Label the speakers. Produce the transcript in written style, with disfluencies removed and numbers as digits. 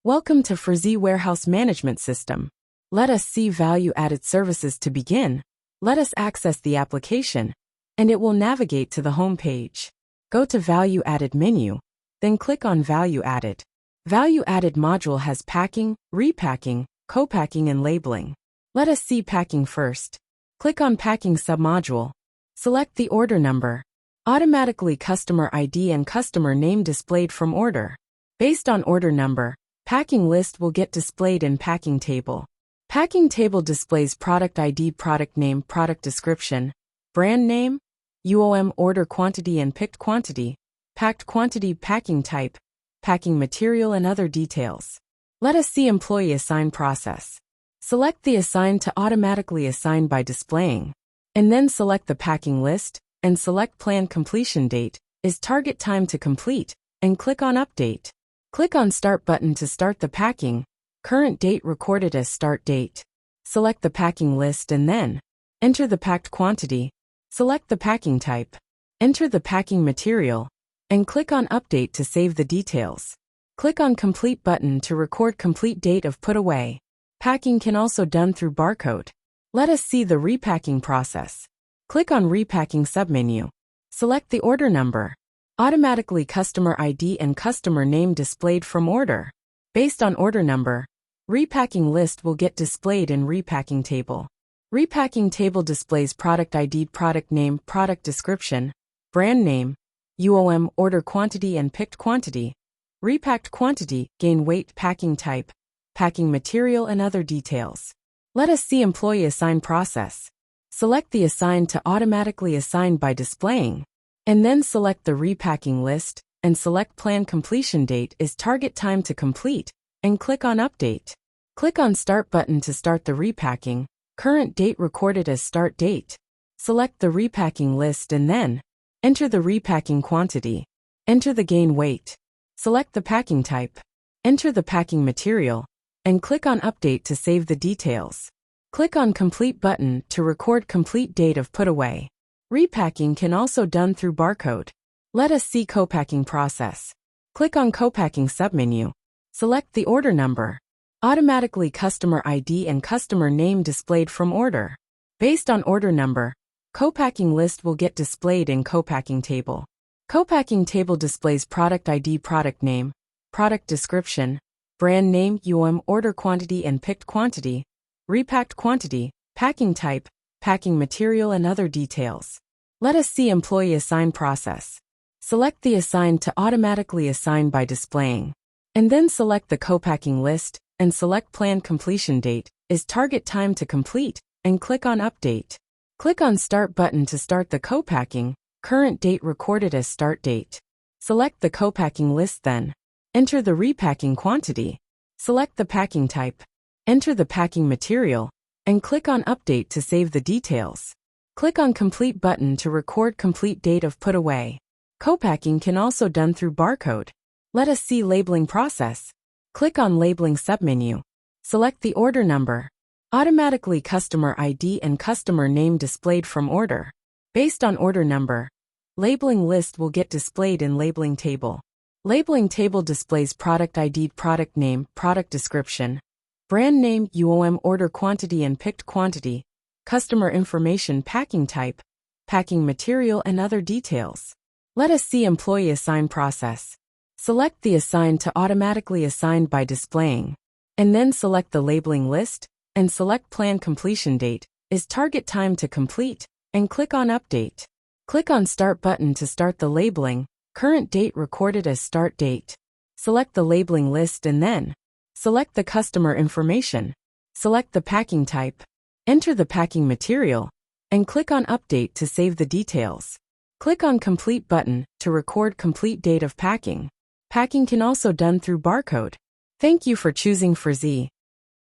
Speaker 1: Welcome to Frzy Warehouse Management System. Let us see value-added services to begin. Let us access the application, and it will navigate to the home page. Go to Value Added menu, then click on Value Added. Value Added module has packing, repacking, co-packing and labeling. Let us see packing first. Click on Packing submodule. Select the order number. Automatically customer ID and customer name displayed from order. Based on order number, packing list will get displayed in packing table. Packing table displays product ID, product name, product description, brand name, UOM, order quantity and picked quantity, packed quantity, packing type, packing material and other details. Let us see employee assign process. Select the assign to automatically assign by displaying, and then select the packing list, and select plan completion date is target time to complete, and click on update. Click on Start button to start the packing, current date recorded as start date. Select the packing list and then enter the packed quantity, select the packing type, enter the packing material, and click on Update to save the details. Click on Complete button to record complete date of put away. Packing can also done through barcode. Let us see the repacking process. Click on Repacking submenu. Select the order number. Automatically customer ID and customer name displayed from order. Based on order number, repacking list will get displayed in repacking table. Repacking table displays product ID, product name, product description, brand name, UOM, order quantity and picked quantity, repacked quantity, gain weight, packing type, packing material and other details. Let us see employee assign process. Select the assign to automatically assign by displaying, and then select the repacking list, and select plan completion date is target time to complete, and click on Update. Click on Start button to start the repacking, current date recorded as start date. Select the repacking list and then enter the repacking quantity. Enter the gain weight. Select the packing type. Enter the packing material, and click on Update to save the details. Click on Complete button to record complete date of put away. Repacking can also done through barcode. Let us see co-packing process. Click on Co-packing submenu. Select the order number. Automatically customer ID and customer name displayed from order. Based on order number, co-packing list will get displayed in co-packing table. Co-packing table displays product ID, product name, product description, brand name, UOM, order quantity and picked quantity, repacked quantity, packing type, packing material and other details. Let us see employee assign process. Select the assign to automatically assign by displaying, and then select the co-packing list, and select plan completion date is target time to complete, and click on Update. Click on Start button to start the co-packing, current date recorded as start date. Select the co-packing list then. Enter the repacking quantity. Select the packing type. Enter the packing material, and click on Update to save the details. Click on Complete button to record complete date of put away. Co-packing can also done through barcode. Let us see labeling process. Click on Labeling submenu. Select the order number. Automatically customer ID and customer name displayed from order. Based on order number, labeling list will get displayed in labeling table. Labeling table displays product ID, product name, product description, brand name, UOM, order quantity and picked quantity, customer information, packing type, packing material and other details. Let us see employee assign process. Select the assign to automatically assign by displaying, and then select the labeling list, and select plan completion date is target time to complete, and click on Update. Click on Start button to start the labeling, current date recorded as start date. Select the labeling list and then select the customer information. Select the packing type. Enter the packing material, and click on Update to save the details. Click on Complete button to record complete date of packing. Packing can also done through barcode. Thank you for choosing Frzy.